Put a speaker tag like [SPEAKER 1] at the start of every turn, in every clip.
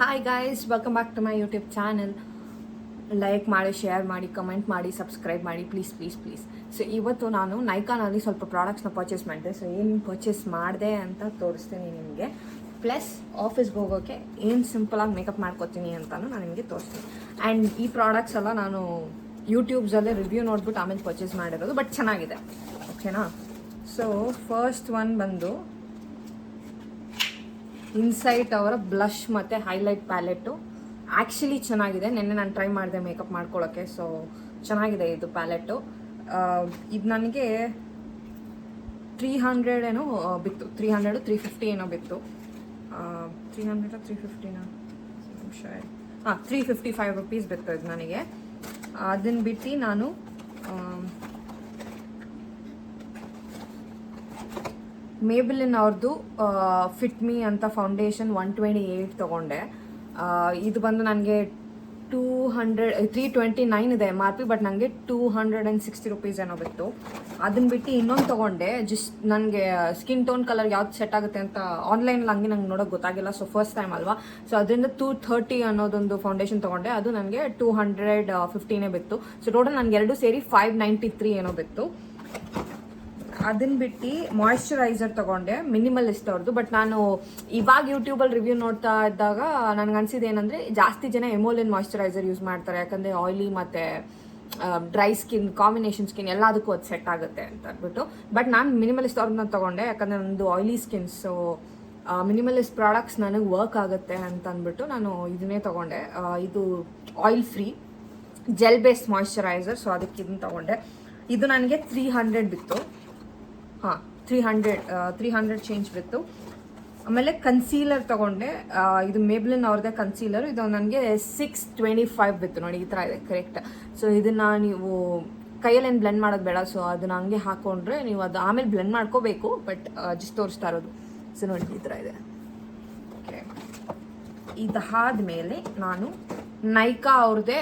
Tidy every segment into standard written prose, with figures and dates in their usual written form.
[SPEAKER 1] Hi guys, welcome back to my YouTube channel. Like ಮಾಡಿ, share ಮಾಡಿ, comment ಮಾಡಿ, subscribe ಮಾಡಿ, ಪ್ಲೀಸ್ ಪ್ಲೀಸ್ ಪ್ಲೀಸ್. ಸೊ ಇವತ್ತು ನಾನು ನೈಕಾನಲ್ಲಿ ಸ್ವಲ್ಪ ಪ್ರಾಡಕ್ಟ್ಸ್ನ ಪರ್ಚೇಸ್ ಮಾಡಿದೆ. ಸೊ ಏನು ಪರ್ಚೇಸ್ ಮಾಡಿದೆ ಅಂತ ತೋರಿಸ್ತೀನಿ ನಿಮಗೆ. ಪ್ಲಸ್ ಆಫೀಸ್ಗೆ ಹೋಗೋಕ್ಕೆ ಏನು ಸಿಂಪಲಾಗಿ ಮೇಕಪ್ ಮಾಡ್ಕೋತೀನಿ ಅಂತಲೂ ನಾನು ನಿಮಗೆ ತೋರಿಸ್ತೀನಿ. ಆ್ಯಂಡ್ ಈ ಪ್ರಾಡಕ್ಟ್ಸ್ ಎಲ್ಲ ನಾನು ಯೂಟ್ಯೂಬ್ಸಲ್ಲೇ ರಿವ್ಯೂ ನೋಡ್ಬಿಟ್ಟು ಆಮೇಲೆ ಪರ್ಚೇಸ್ ಮಾಡಿರೋದು, ಬಟ್ ಚೆನ್ನಾಗಿದೆ. ಓಕೆನಾ? ಸೊ ಫಸ್ಟ್ ಒನ್ ಬಂದು ಇನ್ಸೈಟ್ ಅವರ ಬ್ಲಷ್ ಮತ್ತು ಹೈಲೈಟ್ ಪ್ಯಾಲೆಟು. ಆ್ಯಕ್ಚುಲಿ ಚೆನ್ನಾಗಿದೆ. ನೆನ್ನೆ ನಾನು ಟ್ರೈ ಮಾಡಿದೆ ಮೇಕಪ್ ಮಾಡ್ಕೊಳ್ಳೋಕ್ಕೆ. ಸೊ ಚೆನ್ನಾಗಿದೆ ಇದು ಪ್ಯಾಲೆಟು. ಇದು ನನಗೆ 300 ಏನೋ ಬಿತ್ತು. 350 ಏನೋ ಬಿತ್ತು. 300 350ನಾ? ಹಾಂ, 355 ರುಪೀಸ್ ಬಿತ್ತು ಇದು ನನಗೆ. ಅದನ್ನು ಬಿಟ್ಟು ನಾನು ಮೇಬಲಿನ್ ಅವ್ರದ್ದು ಫಿಟ್ ಮೀ ಅಂತ ಫೌಂಡೇಶನ್ 128 ತೊಗೊಂಡೆ. ಇದು ಬಂದು ನನಗೆ 329 ಇದೆ MRP, ಬಟ್ ನನಗೆ 260 ರುಪೀಸ್ ಏನೋ ಬಿತ್ತು. ಅದನ್ನ ಬಿಟ್ಟು ಇನ್ನೊಂದು ತೊಗೊಂಡೆ. ಜಸ್ಟ್ ನನಗೆ ಸ್ಕಿನ್ ಟೋನ್ ಕಲರ್ ಯಾವ್ದು ಸೆಟ್ ಆಗುತ್ತೆ ಅಂತ ಆನ್ಲೈನಲ್ಲಿ ಹಂಗೆ ನಂಗೆ ನೋಡೋಕೆ ಗೊತ್ತಾಗಿಲ್ಲ. ಸೊ ಫಸ್ಟ್ ಟೈಮ್ ಅಲ್ವಾ, ಸೊ ಅದರಿಂದ 230 ಅನ್ನೋದೊಂದು ಫೌಂಡೇಶನ್ ತೊಗೊಂಡೆ. ಅದು ನನಗೆ 215 ಬಿತ್ತು. ಸೊ ಟೋಟಲ್ ನನಗೆ ಎರಡು ಸೇರಿ 593 ಏನೋ ಬಿತ್ತು. ಅದನ್ನ ಬಿಟ್ಟು ಮಾಯಿಶ್ಚರೈಸರ್ ತೊಗೊಂಡೆ, ಮಿನಿಮಲಿಸ್ಟ್ ಅವ್ರದ್ದು. ಬಟ್ ನಾನು ಇವಾಗ ಯೂಟ್ಯೂಬಲ್ಲಿ ರಿವ್ಯೂ ನೋಡ್ತಾ ಇದ್ದಾಗ ನನಗೆ ಅನಿಸಿದೆ ಏನಂದರೆ, ಜಾಸ್ತಿ ಜನ ಎಮೋಲಿನ್ ಮಾಯಿಶ್ಚರೈಸರ್ ಯೂಸ್ ಮಾಡ್ತಾರೆ, ಯಾಕಂದರೆ ಆಯಿಲಿ ಮತ್ತು ಡ್ರೈ ಸ್ಕಿನ್ ಕಾಂಬಿನೇಷನ್ ಸ್ಕಿನ್ ಎಲ್ಲದಕ್ಕೂ ಅದು ಸೆಟ್ ಆಗುತ್ತೆ ಅಂತ ಅಂದ್ಬಿಟ್ಟು. ಬಟ್ ನಾನು ಮಿನಿಮಲಿಸ್ಟ್ ಅವ್ರನ್ನ ತೊಗೊಂಡೆ, ಯಾಕಂದರೆ ನನ್ನದು oily skin. So minimalist products ನನಗೆ ವರ್ಕ್ ಆಗುತ್ತೆ ಅಂತ ಅಂದ್ಬಿಟ್ಟು ನಾನು ಇದನ್ನೇ ತೊಗೊಂಡೆ. ಇದು oil free gel based moisturiser. So ಅದಕ್ಕೆ ಇದನ್ನು ತೊಗೊಂಡೆ. ಇದು ನನಗೆ 300 ಬಿತ್ತು. ಹಾಂ, 300 ಚೇಂಜ್ ಬಿತ್ತು. ಆಮೇಲೆ ಕನ್ಸೀಲರ್ ತೊಗೊಂಡೆ. ಇದು ಮೇಬ್ಲಿನ್ ಅವ್ರದ್ದೇ ಕನ್ಸೀಲರ್. ಇದು ನನಗೆ 625 ಬಿತ್ತು. ನೋಡಿ, ಈ ಥರ ಇದೆ ಕರೆಕ್ಟ್. ಸೊ ಇದನ್ನು ನೀವು ಕೈಯಲ್ಲೇನು ಬ್ಲೆಂಡ್ ಮಾಡೋದು ಬೇಡ. ಸೊ ಅದನ್ನ ಹಂಗೆ ಹಾಕ್ಕೊಂಡ್ರೆ ನೀವು ಅದು ಆಮೇಲೆ ಬ್ಲೆಂಡ್ ಮಾಡ್ಕೋಬೇಕು. ಬಟ್ ಜಸ್ಟ್ ತೋರಿಸ್ತಾ ಇರೋದು. ಸೊ ನೋಡಿ, ಈ ಥರ ಇದೆ. ಓಕೆ, ಇದಾದ್ಮೇಲೆ ನಾನು ನೈಕಾ ಅವ್ರದ್ದೇ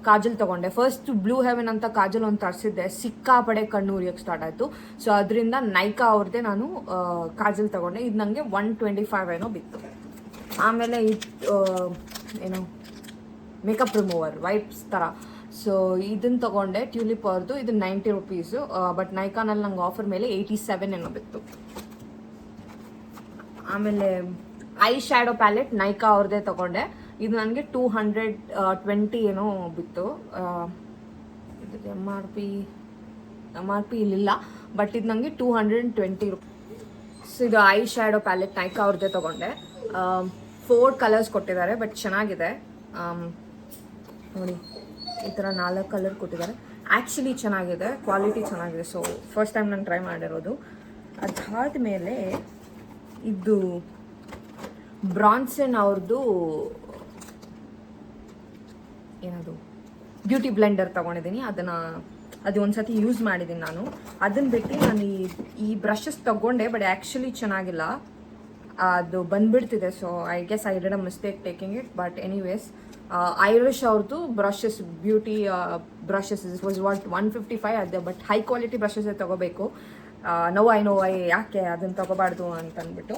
[SPEAKER 1] ಕಾಜಲ್ ತೊಗೊಂಡೆ. ಫಸ್ಟ್ ಬ್ಲೂ ಹೆವೆನ್ ಅಂತ ಕಾಜಲ್ ಒಂದು ತರಿಸಿದ್ದೆ, ಸಿಕ್ಕಾಪಡೆ ಕಣ್ಣು ಉರಿಯೋಕ್ಕೆ ಸ್ಟಾರ್ಟ್ ಆಯಿತು. ಸೊ ಅದರಿಂದ ನೈಕಾ ಅವ್ರದ್ದೇ ನಾನು ಕಾಜಲ್ ತೊಗೊಂಡೆ. ಇದು ನನಗೆ 125 ಏನೋ ಬಿತ್ತು. ಆಮೇಲೆ ಇದು ಏನು ಮೇಕಪ್ ರಿಮೂವರ್ ವೈಪ್ಸ್ ಥರ. ಸೊ ಇದನ್ನು ತೊಗೊಂಡೆ, ಟ್ಯೂಲಿಪ್ ಅವ್ರದ್ದು. ಇದು 90 ರುಪೀಸು. ಬಟ್ ನೈಕಾನಲ್ಲಿ ನಂಗೆ ಆಫರ್ ಮೇಲೆ 87 ಏನೋ ಬಿತ್ತು. ಆಮೇಲೆ ಐ ಶ್ಯಾಡೋ ಪ್ಯಾಲೆಟ್ ನೈಕಾ ಅವ್ರದ್ದೇ ತೊಗೊಂಡೆ. ಇದು ನನಗೆ 220 ಏನೋ ಬಿತ್ತು. ಇದಕ್ಕೆ ಎಮ್ ಆರ್ ಪಿ ಇಲ್ಲಿಲ್ಲ, ಬಟ್ ಇದು ನನಗೆ 220 ರುಪೀಸ್. ಸೊ ಇದು ಐ ಶ್ಯಾಡೋ ಪ್ಯಾಲೆಟ್ ನೈಕಾ ಅವ್ರದ್ದೇ ತೊಗೊಂಡೆ. 4 ಕಲರ್ಸ್ ಕೊಟ್ಟಿದ್ದಾರೆ, ಬಟ್ ಚೆನ್ನಾಗಿದೆ. ನೋಡಿ, ಈ ಥರ 4 ಕಲರ್ ಕೊಟ್ಟಿದ್ದಾರೆ. ಆ್ಯಕ್ಚುಲಿ ಚೆನ್ನಾಗಿದೆ, ಕ್ವಾಲಿಟಿ ಚೆನ್ನಾಗಿದೆ. ಸೊ ಫಸ್ಟ್ ಟೈಮ್ ನಾನು ಟ್ರೈ ಮಾಡಿರೋದು. ಅದಾದಮೇಲೆ ಇದು ಬ್ರಾನ್ಸನ್ ಅವ್ರದ್ದು ಏನದು ಬ್ಯೂಟಿ ಬ್ಲೆಂಡರ್ ತೊಗೊಂಡಿದ್ದೀನಿ. ಅದು ಒಂದು ಸತಿ ಯೂಸ್ ಮಾಡಿದ್ದೀನಿ ನಾನು. ಅದನ್ನು ಬಿಟ್ಟು ನಾನು ಈ ಬ್ರಷಸ್ ತೊಗೊಂಡೆ, ಬಟ್ ಆ್ಯಕ್ಚುಲಿ ಚೆನ್ನಾಗಿಲ್ಲ, ಅದು ಬಂದುಬಿಡ್ತಿದೆ. So I guess I did a mistake taking it. But anyways, ಐರಿಷ್ ಅವ್ರದ್ದು ಬ್ರಷಸ್, ಬ್ಯೂಟಿ ಬ್ರಷಸ್ ವಾಸ್ 155 ಅದೇ. ಬಟ್ ಹೈ ಕ್ವಾಲಿಟಿ ಬ್ರಷಸ್ಸೇ ತೊಗೋಬೇಕು. ನೋ ಐ ಯಾಕೆ ಅದನ್ನು ತೊಗೋಬಾರ್ದು ಅಂತಂದ್ಬಿಟ್ಟು.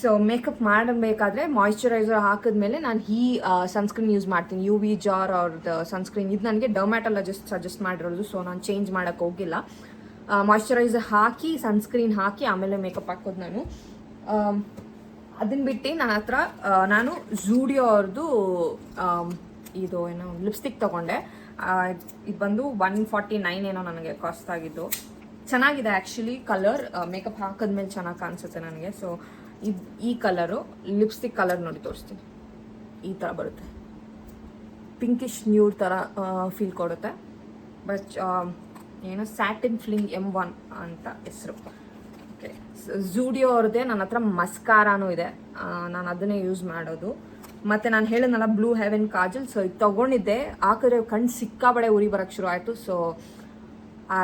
[SPEAKER 1] ಸೊ ಮೇಕಪ್ ಮಾಡಬೇಕಾದ್ರೆ ಮಾಯಿಶ್ಚರೈಸರ್ ಹಾಕಿದ್ಮೇಲೆ ನಾನು ಈ ಸನ್ಸ್ಕ್ರೀನ್ ಯೂಸ್ ಮಾಡ್ತೀನಿ, UV ಜಾರ್ ಅವ್ರದ್ದು ಸನ್ಸ್ಕ್ರೀನ್. ಇದು ನನಗೆ ಡರ್ಮ್ಯಾಟೊಲಜಿಸ್ಟ್ ಸಜೆಸ್ಟ್ ಮಾಡಿರೋದು. ಸೊ ನಾನು ಚೇಂಜ್ ಮಾಡೋಕ್ಕೆ ಹೋಗಿಲ್ಲ. ಮಾಯಿಶ್ಚರೈಸರ್ ಹಾಕಿ, ಸನ್ಸ್ಕ್ರೀನ್ ಹಾಕಿ ಆಮೇಲೆ ಮೇಕಪ್ ಹಾಕೋದು ನಾನು. ಅದನ್ನ ಬಿಟ್ಟು ನಾನು ಝೂಡಿಯೋ ಅವ್ರದ್ದು ಇದು ಏನೋ ಲಿಪ್ಸ್ಟಿಕ್ ತೊಗೊಂಡೆ. ಇದು ಬಂದು 149 ಏನೋ ನನಗೆ ಕಾಸ್ಟ್ ಆಗಿದ್ದು. ಚೆನ್ನಾಗಿದೆ ಆ್ಯಕ್ಚುಲಿ ಕಲರ್. ಮೇಕಪ್ ಹಾಕಿದ್ಮೇಲೆ ಚೆನ್ನಾಗಿ ಕಾಣಿಸುತ್ತೆ ನನಗೆ. ಸೊ ಈ ಕಲರು ಲಿಪ್ಸ್ಟಿಕ್ ಕಲರ್ ನೋಡಿ ತೋರಿಸ್ತೀನಿ. ಈ ಥರ ಬರುತ್ತೆ, ಪಿಂಕಿಶ್ ನ್ಯೂಡ್ ಥರ ಫೀಲ್ ಕೊಡುತ್ತೆ. ಬಟ್ ಏನೋ ಸ್ಯಾಟಿನ್ ಫ್ಲಿಂಗ್ M1 ಅಂತ ಹೆಸರು. ಓಕೆ, ಝೂಡಿಯೋ ಅವ್ರದ್ದೇ ನನ್ನ ಹತ್ರ ಮಸ್ಕಾರಾನೂ ಇದೆ. ನಾನು ಅದನ್ನೇ ಯೂಸ್ ಮಾಡೋದು. ಮತ್ತು ನಾನು ಹೇಳಿದ್ನಲ್ಲ ಬ್ಲೂ ಹೆವೆನ್ ಕಾಜಲ್. ಸೊ ಇದು ತೊಗೊಂಡಿದ್ದೆ, ಹಾಕಿದ್ರೆ ಕಣ್ಣು ಸಿಕ್ಕಾಬಡೆ ಉರಿ ಬರೋಕ್ಕೆ ಶುರು ಆಯಿತು. So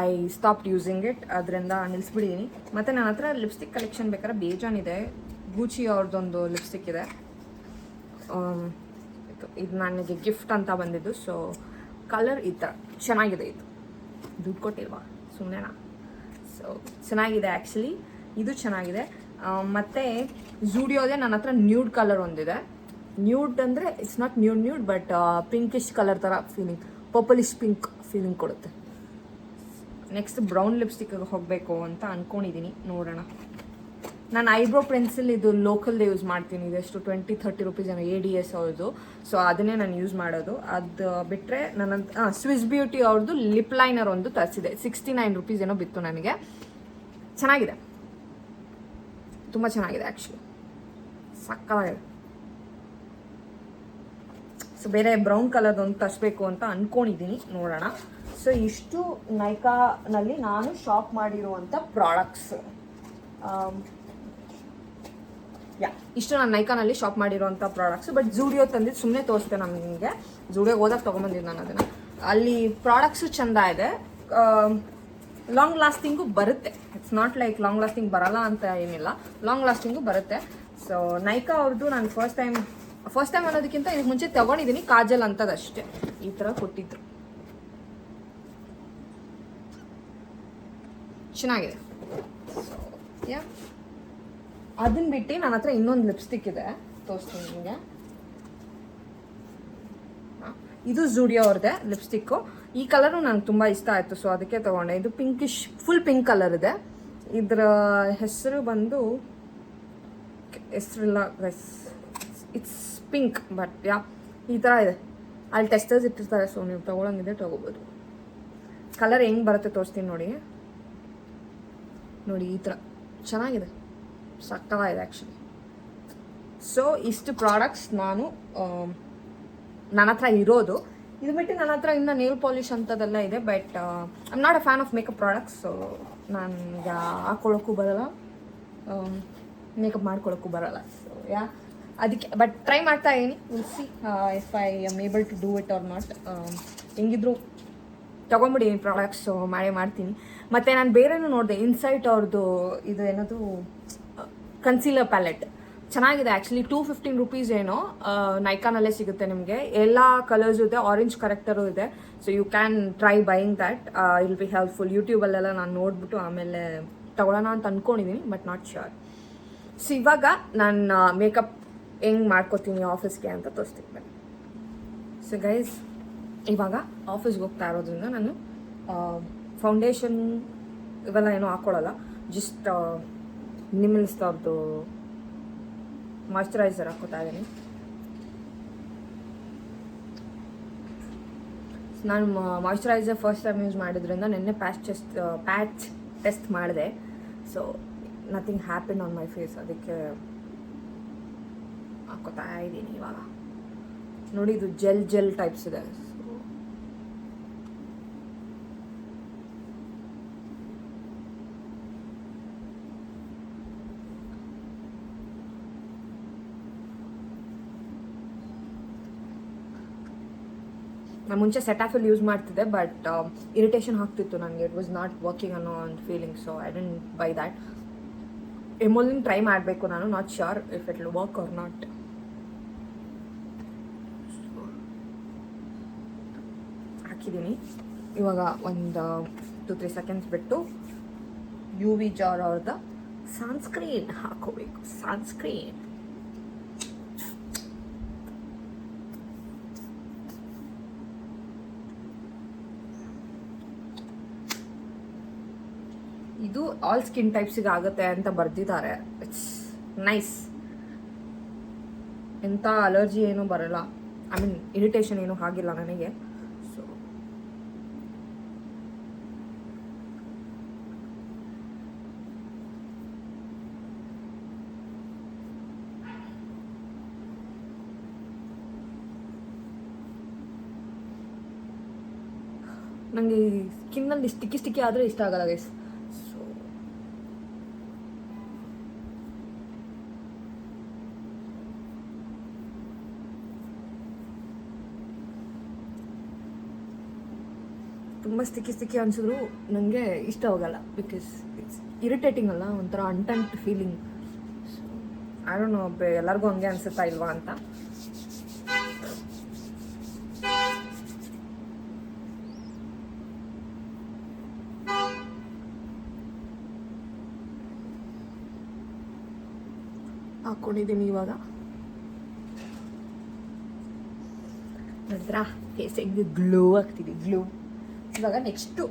[SPEAKER 1] I stopped using it. ಅದರಿಂದ ನಿಲ್ಲಿಸ್ಬಿಟ್ಟಿದ್ದೀನಿ. ಮತ್ತು ನನ್ನ ಹತ್ರ ಲಿಪ್ಸ್ಟಿಕ್ ಕಲೆಕ್ಷನ್ ಬೇಕಾದ್ರೆ ಬೇಜಾನಿದೆ. ಗೂಚಿ ಅವ್ರದ್ದೊಂದು ಲಿಪ್ಸ್ಟಿಕ್ ಇದೆ. ಇದು ನನಗೆ ಗಿಫ್ಟ್ ಅಂತ ಬಂದಿದ್ದು. ಸೊ ಕಲರ್ ಈ ಥರ ಚೆನ್ನಾಗಿದೆ. ಇದು ದುಡ್ಡು ಕೊಟ್ಟಿಲ್ವಾ, ಸುಮ್ಮನೆನಾ? ಸೊ ಚೆನ್ನಾಗಿದೆ ಆ್ಯಕ್ಚುಲಿ, ಇದು ಚೆನ್ನಾಗಿದೆ. ಮತ್ತು ಝೂಡಿಯೋದೇ ನನ್ನ ಹತ್ರ ನ್ಯೂಡ್ ಕಲರ್ ಒಂದಿದೆ. ನ್ಯೂಡ್ ಅಂದರೆ it's not nude but pinkish colour ಥರ ಫೀಲಿಂಗ್, ಪರ್ಪಲಿಶ್ ಪಿಂಕ್ ಫೀಲಿಂಗ್ ಕೊಡುತ್ತೆ. ನೆಕ್ಸ್ಟ್ ಬ್ರೌನ್ ಲಿಪ್ಸ್ಟಿಕ್ಗೆ ಹೋಗಬೇಕು ಅಂತ ಅಂದ್ಕೊಂಡಿದ್ದೀನಿ, ನೋಡೋಣ. ನಾನು ಐಬ್ರೋ ಪೆನ್ಸಿಲ್ ಇದು ಲೋಕಲ್ದೇ ಯೂಸ್ ಮಾಡ್ತೀನಿ, ಇದೆಷ್ಟು 20-30 ರುಪೀಸ್ ಏನೋ ADS ಅವ್ರದ್ದು. ಸೊ ಅದನ್ನೇ ನಾನು ಯೂಸ್ ಮಾಡೋದು. ಅದು ಬಿಟ್ಟರೆ ನನ್ನ ಸ್ವಿಸ್ ಬ್ಯೂಟಿ ಅವ್ರದ್ದು ಲಿಪ್ ಲೈನರ್ ಒಂದು ತರಿಸಿದೆ, 69 ರುಪೀಸ್ ಏನೋ ಬಿತ್ತು ನನಗೆ. ಚೆನ್ನಾಗಿದೆ, ತುಂಬ ಚೆನ್ನಾಗಿದೆ ಆ್ಯಕ್ಚುಲಿ, ಸಕ್ಕತ್ತಾಗಿದೆ. ಸೊ ಬೇರೆ ಬ್ರೌನ್ ಕಲರ್ದು ಒಂದು ತರಿಸ್ಬೇಕು ಅಂತ ಅಂದ್ಕೊಂಡಿದ್ದೀನಿ, ನೋಡೋಣ. ಸೊ ಇಷ್ಟು ನೈಕಾನಲ್ಲಿ ನಾನು ಶಾಪ್ ಮಾಡಿರುವಂಥ ಪ್ರಾಡಕ್ಟ್ಸ್. ಇಷ್ಟು ನಾನು ನೈಕಾನಲ್ಲಿ ಶಾಪ್ ಮಾಡಿರೋಂಥ ಪ್ರಾಡಕ್ಟ್ಸ್. ಬಟ್ ಝೂಡಿಯೋ ತಂದಿದ್ದು ಸುಮ್ಮನೆ ತೋರಿಸ್ತೆ ನಾನು ನಿಮಗೆ. ಝೂಡಿಯೋಗೆ ಹೋದಾಗ ತೊಗೊಂಬಂದಿದ್ದು ನಾನು ಅದನ್ನು. ಅಲ್ಲಿ ಪ್ರಾಡಕ್ಟ್ಸು ಚೆಂದ ಇದೆ, ಲಾಂಗ್ ಲಾಸ್ಟಿಂಗು ಬರುತ್ತೆ. It's not like long lasting ಬರಲ್ಲ ಅಂತ ಏನಿಲ್ಲ, ಲಾಂಗ್ ಲಾಸ್ಟಿಂಗು ಬರುತ್ತೆ. ಸೊ ನೈಕಾ ಅವ್ರದ್ದು ನಾನು ಫಸ್ಟ್ ಟೈಮ್ ಅನ್ನೋದಕ್ಕಿಂತ ಇದಕ್ಕೆ ಮುಂಚೆ ತೊಗೊಂಡಿದ್ದೀನಿ, ಕಾಜಲ್ ಅಂತದಷ್ಟೇ. ಈ ಥರ ಕೊಟ್ಟಿದ್ರು, ಚೆನ್ನಾಗಿದೆ. ಯಾ ಅದನ್ನ ಬಿಟ್ಟು ನನ್ನ ಹತ್ರ ಇನ್ನೊಂದು ಲಿಪ್ಸ್ಟಿಕ್ ಇದೆ, ತೋರಿಸ್ತೀನಿ ನಿಮಗೆ. ಇದು ಝೂಡಿಯೋ ಅವ್ರದ್ದೇ ಲಿಪ್ಸ್ಟಿಕ್ಕು. ಈ ಕಲರು ನನಗೆ ತುಂಬ ಇಷ್ಟ ಆಯಿತು, ಸೊ ಅದಕ್ಕೆ ತೊಗೊಂಡೆ. ಇದು ಪಿಂಕಿಶ್, ಫುಲ್ ಪಿಂಕ್ ಕಲರ್ ಇದೆ. ಇದರ ಹೆಸರು ಬಂದು ಹೆಸರಿಲ್ಲ, ಇಟ್ಸ್ ಪಿಂಕ್. ಬಟ್ ಈ ಥರ ಇದೆ, ಅಲ್ಲಿ ಟೆಸ್ಟರ್ಸ್ ಇಟ್ಟಿರ್ತಾರೆ, ಸೊ ನೀವು ತೊಗೊಳಂಗಿದೆ ತೊಗೋಬೋದು. ಕಲರ್ ಹೆಂಗೆ ಬರುತ್ತೆ ತೋರಿಸ್ತೀನಿ ನೋಡಿ. ಈ ಥರ ಚೆನ್ನಾಗಿದೆ, ಸಕ್ಕತ್ತಾಗಿದೆ ಆ್ಯಕ್ಚುಲಿ. ಸೊ ಇಷ್ಟು ಪ್ರಾಡಕ್ಟ್ಸ್ ನನ್ನ ಹತ್ರ ಇರೋದು. ಇದು ಬಿಟ್ಟು ನನ್ನ ಹತ್ರ ಇನ್ನು ನೇಲ್ ಪಾಲಿಶ್ ಅಂಥದ್ದೆಲ್ಲ ಇದೆ. But I am not a fan of makeup products. So ನನಗೆ ಹಾಕ್ಕೊಳ್ಳೋಕ್ಕೂ ಬರಲ್ಲ, ಮೇಕಪ್ ಮಾಡ್ಕೊಳ್ಳೋಕ್ಕೂ ಬರಲ್ಲ. ಸೊ ಅದಕ್ಕೆ ಬಟ್ ಟ್ರೈ ಮಾಡ್ತಾ ಇದ್ದೀನಿ. Will see if I am able to do it or not. ಹೆಂಗಿದ್ರು ತೊಗೊಂಬಿಡಿ ಪ್ರಾಡಕ್ಟ್ಸು, ಮಾಡ್ತೀನಿ. ಮತ್ತು ನಾನು ಬೇರೆನೂ ನೋಡಿದೆ, ಇನ್ಸೈಟ್ ಅವ್ರದ್ದು ಇದು ಏನದು ಕನ್ಸೀಲರ್ ಪ್ಯಾಲೆಟ್ ಚೆನ್ನಾಗಿದೆ ಆ್ಯಕ್ಚುಲಿ. 215 ರುಪೀಸ್ ಏನೋ ನೈಕಾನಲ್ಲೇ ಸಿಗುತ್ತೆ ನಿಮಗೆ. ಎಲ್ಲ ಕಲರ್ಸು ಇದೆ, ಆರೆಂಜ್ ಕರೆಕ್ಟರು ಇದೆ. So you can try buying that, will be helpful. ಯೂಟ್ಯೂಬಲ್ಲೆಲ್ಲ ನಾನು ನೋಡಿಬಿಟ್ಟು ಆಮೇಲೆ ತೊಗೊಳ್ಳೋಣ ಅಂತ ಅಂದ್ಕೊಂಡಿದ್ದೀನಿ, ಬಟ್ ನಾಟ್ ಶ್ಯೂರ್. ಸೊ ಇವಾಗ ನಾನು ಮೇಕಪ್ ಹೆಂಗೆ ಮಾಡ್ಕೋತೀನಿ ಆಫೀಸ್ಗೆ ಅಂತ ತೋರಿಸ್ತೀನಿ ಬನ್ನಿ. ಸೊ ಗೈಸ್, ಇವಾಗ ಆಫೀಸ್ಗೆ ಹೋಗ್ತಾ ಇರೋದ್ರಿಂದ ನಾನು ಫೌಂಡೇಶನ್ ಇವೆಲ್ಲ ಏನೂ ಹಾಕ್ಕೊಳ್ಳಲ್ಲ. ಜಸ್ಟ್ ನಿಮಿಲ್ಸ್ ಅವ್ರದ್ದು ಮಾಯ್ಶ್ಚರೈಸರ್ ಹಾಕೋತಾ ಇದ್ದೀನಿ. ನಾನು ಮಾಯ್ಶ್ಚರೈಸರ್ ಫಸ್ಟ್ ಟೈಮ್ ಯೂಸ್ ಮಾಡಿದ್ರಿಂದ ನಿನ್ನೆ ಪ್ಯಾಚ್ ಟೆಸ್ಟ್ ಮಾಡಿದೆ. So nothing happen on my face, ಅದಕ್ಕೆ ಹಾಕೋತಾ ಇದ್ದೀನಿ ಇವಾಗ. ನೋಡಿ, ಇದು ಜೆಲ್ ಟೈಪ್ಸ್ ಇದೆ. ನಾನು ಮುಂಚೆ ಸೆಟಾಫಿಲ್ ಯೂಸ್ ಮಾಡ್ತಿದ್ದೆ, ಬಟ್ ಇರಿಟೇಷನ್ ಆಗ್ತಿತ್ತು ನನಗೆ. ಇಟ್ ವಾಸ್ ನಾಟ್ ವರ್ಕಿಂಗ್ ಅನ್ನೋ ಒಂದು feeling. So I didn't buy that. Emolene try ಮಾಡಬೇಕು ನಾನು, not sure if it will work or not. ಹಾಕಿದ್ದೀನಿ. ಇವಾಗ ಒಂದು 2-3 ಸೆಕೆಂಡ್ಸ್ ಬಿಟ್ಟು UV ಜಾರ್ ಅವ್ರದ್ದು ಸನ್ಸ್ಕ್ರೀನ್ ಹಾಕೋಬೇಕು. ಸನ್ಸ್ಕ್ರೀನ್ ಇದು ಆಲ್ ಸ್ಕಿನ್ ಟೈಪ್ಸಿಗೆ ಆಗುತ್ತೆ ಅಂತ ಬರ್ದಿದ್ದಾರೆ. It's nice. ಎಂಥ ಅಲರ್ಜಿ ಏನೂ ಬರಲ್ಲ, ಐ ಮೀನ್ ಇರಿಟೇಷನ್ ಏನೂ ಆಗಿಲ್ಲ ನನಗೆ. ಸೊ ನನಗೆ ಸ್ಕಿನ್ನಲ್ಲಿ ಸ್ಟಿಕ್ಕಿ ಆದರೆ ಇಷ್ಟ ಆಗಲ್ಲ ಗೈಸ್. ಸೊ ತುಂಬ ಸ್ಟಿಕ್ಕಿ ಅನಿಸಿದ್ರು ನನಗೆ ಇಷ್ಟ ಹೋಗಲ್ಲ, ಬಿಕಾಸ್ ಇಟ್ಸ್ ಇರಿಟೇಟಿಂಗ್ ಅಲ್ಲ, ಒಂಥರ ಅಂಟಂಟ್ feeling. So I don't know ಎಲ್ಲರಿಗೂ ಹಂಗೆ ಅನಿಸುತ್ತಾ ಇಲ್ವಾ ಅಂತ. ಹಾಕ್ಕೊಂಡಿದ್ದೀನಿ ಇವಾಗ. ನೋಡಿದ್ರಾ ಫೇಸ್ ಹೆಂಗೆ ಗ್ಲೋ ಆಗ್ತಿದೆ, ಗ್ಲೋ. ಇವಾಗ ನೆಕ್ಸ್ಟು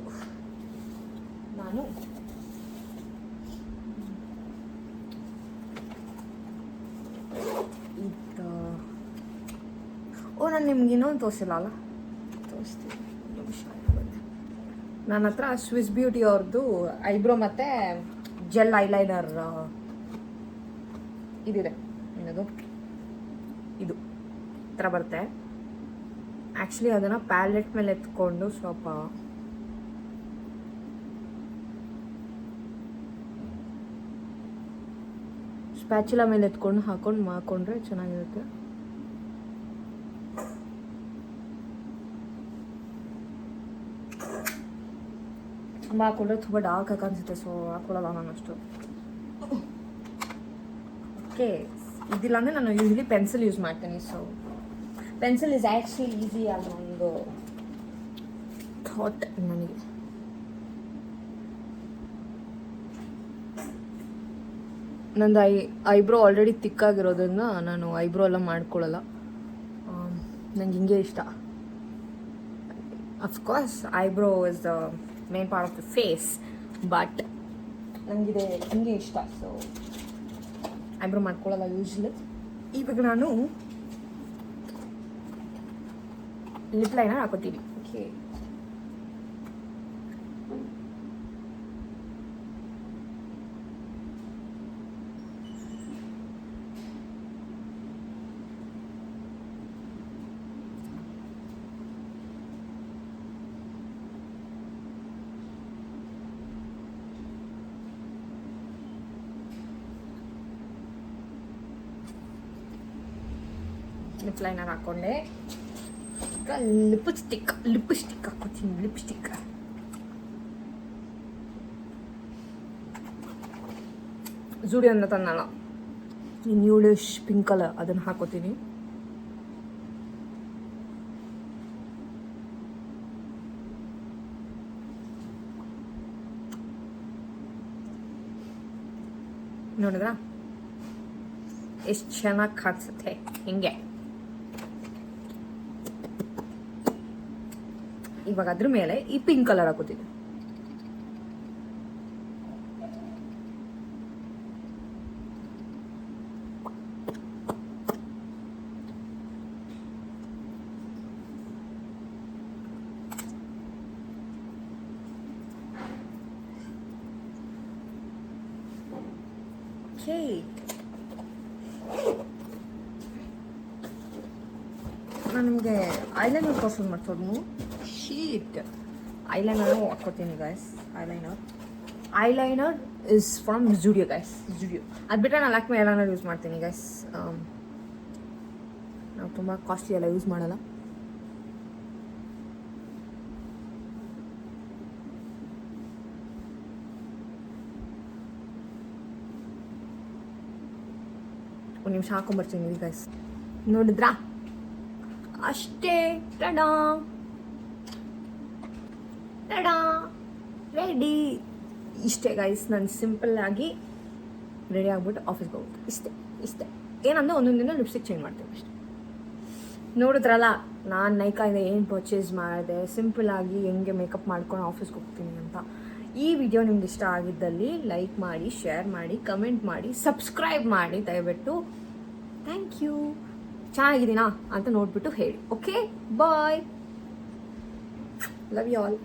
[SPEAKER 1] ನಾನು ನಾನು ನಿಮ್ಗೆ ಇನ್ನೊಂದು ತೋರಿಸಿಲ್ಲ ಅಲ್ಲ, ತೋರಿಸ್ತೀನಿ ನಿಮಿಷ. ನನ್ನ ಹತ್ರ ಸ್ವಿಸ್ ಬ್ಯೂಟಿ ಅವ್ರದ್ದು ಐಬ್ರೋ ಮತ್ತು ಜೆಲ್ ಐಲೈನರ್ ಇದಿದೆ. ಏನದು, ಇದು ಥರ ಬರುತ್ತೆ. ಆ್ಯಕ್ಚುಲಿ ಅದನ್ನು ಪ್ಯಾಲೆಟ್ ಮೇಲೆ ಎತ್ಕೊಂಡು ಸ್ವಲ್ಪ ಸ್ಪ್ಯಾಚುಲಾ ಮೇಲೆ ಎತ್ಕೊಂಡು ಹಾಕೊಂಡ್ರೆ ಚೆನ್ನಾಗಿರುತ್ತೆ. ತುಂಬ ಹಾಕೊಂಡ್ರೆ ತುಂಬ ಡಾರ್ಕ್ ಆಗಿ ಅನಿಸುತ್ತೆ, ಸೊ ಹಾಕೊಳ್ಳಲ್ಲ ನಾನು ಅಷ್ಟು. ಓಕೆ, ಇದಿಲ್ಲ ಅಂದರೆ ನಾನು ಯೂಶ್ವಲಿ ಪೆನ್ಸಿಲ್ ಯೂಸ್ ಮಾಡ್ತೀನಿ. So pencil is actually easy ಆಗಿ ಒಂದು ಥಾಟ್ ನನಗೆ. ನಂದು ಐಬ್ರೋ ಆಲ್ರೆಡಿ ತಿಕ್ಕಾಗಿರೋದ್ರಿಂದ ನಾನು ಐಬ್ರೋ ಎಲ್ಲ ಮಾಡ್ಕೊಳ್ಳಲ್ಲ. ನಂಗೆ ಹಿಂಗೆ ಇಷ್ಟ. Of course eyebrow is the main part of the face, but ನನಗಿದೆ ಹಿಂಗೆ ಇಷ್ಟ. ಸೊ ಐಬ್ರೋ ಮಾಡ್ಕೊಳ್ಳಲ್ಲ ಯೂಶ್ವಲಿ. ಇವಾಗ ನಾನು ಲಿಪ್ ಲೈನರ್ ಹಾಕೋತೀನಿ. ಓಕೆ, ಲಿಪ್ ಲೈನರ್ ಹಾಕೊಂಡೆ. ಲಿಪ್ಸ್ಟಿಕ್ ಹಾಕೋತೀನಿ. ಲಿಪ್ಸ್ಟಿಕ್ ಜೂಡಿ ಅಂತ ತಂದಲ್ಲ, ನ್ಯೂಡಿಶ್ ಪಿಂಕ್ ಕಲರ್, ಅದನ್ನು ಹಾಕೋತೀನಿ. ನೋಡಿದ್ರಾ ಎಷ್ಟು ಚೆನ್ನಾಗಿ ಕಾಣಿಸುತ್ತೆ ಹಿಂಗೆ. ಇವಾಗ ಅದ್ರ ಮೇಲೆ ಈ ಪಿಂಕ್ ಕಲರ್ ಹಾಕೋತೀನಿ. ಓಕೆ, ನಾನು ನಿಮಗೆ ಐಲೈನರ್ ತೋರ್ಸೋದು ಮಾಡ್ಸೋದು. ಶೀಟ್ ಐಲೈನರ್ ಹಾಕೋತೀನಿ guys. Eyeliner is from Zudio guys. Zudio ಅದು ಬಿಟ್ಟರೆ ನಾನು ಲ್ಯಾಕ್ಮೆ ಐಲೈನರ್ ಯೂಸ್ ಮಾಡ್ತೀನಿ ಗೈಸ್. ನಾವು ತುಂಬ ಕಾಸ್ಟ್ಲಿ ಎಲ್ಲ ಯೂಸ್ ಮಾಡಲ್ಲ. ಒಂದು ನಿಮಿಷ ಹಾಕೊಂಬರ್ತೀನಿ ಗೈಸ್. ನೋಡಿದ್ರಾ, ಅಷ್ಟೇ. Ta-da ready. ಇಷ್ಟೇ ಗೈಸ್, ನಾನು ಸಿಂಪಲ್ ಆಗಿ ರೆಡಿ ಆಗ್ಬಿಟ್ಟು ಆಫೀಸ್ಗೆ ಹೋಗ್ಬಿಟ್ಟು ಇಷ್ಟೇ. ಏನಂದ್ರೆ ಒಂದೊಂದು ದಿನ ಲಿಪ್ಸ್ಟಿಕ್ ಚೇಂಜ್ ಮಾಡ್ತೀನಿ ಅಷ್ಟೇ. ನೋಡಿದ್ರಲ್ಲ, ನಾನು ನೈಕಾಯಿಂದ ಏನು ಪರ್ಚೇಸ್ ಮಾಡಿದೆ, ಸಿಂಪಲ್ ಆಗಿ ಹೆಂಗೆ ಮೇಕಪ್ ಮಾಡ್ಕೊಂಡು ಆಫೀಸ್ಗೆ ಹೋಗ್ತೀನಿ ಅಂತ. ಈ ವಿಡಿಯೋ ನಿಮ್ಗೆ ಇಷ್ಟ ಆಗಿದ್ದಲ್ಲಿ ಲೈಕ್ ಮಾಡಿ, ಶೇರ್ ಮಾಡಿ, ಕಮೆಂಟ್ ಮಾಡಿ, ಸಬ್ಸ್ಕ್ರೈಬ್ ಮಾಡಿ ದಯವಿಟ್ಟು. Thank you. ಚೆನ್ನಾಗಿದ್ದೀನಾ ಅಂತ ನೋಡ್ಬಿಟ್ಟು ಹೇಳಿ. Okay, bye. Love you all.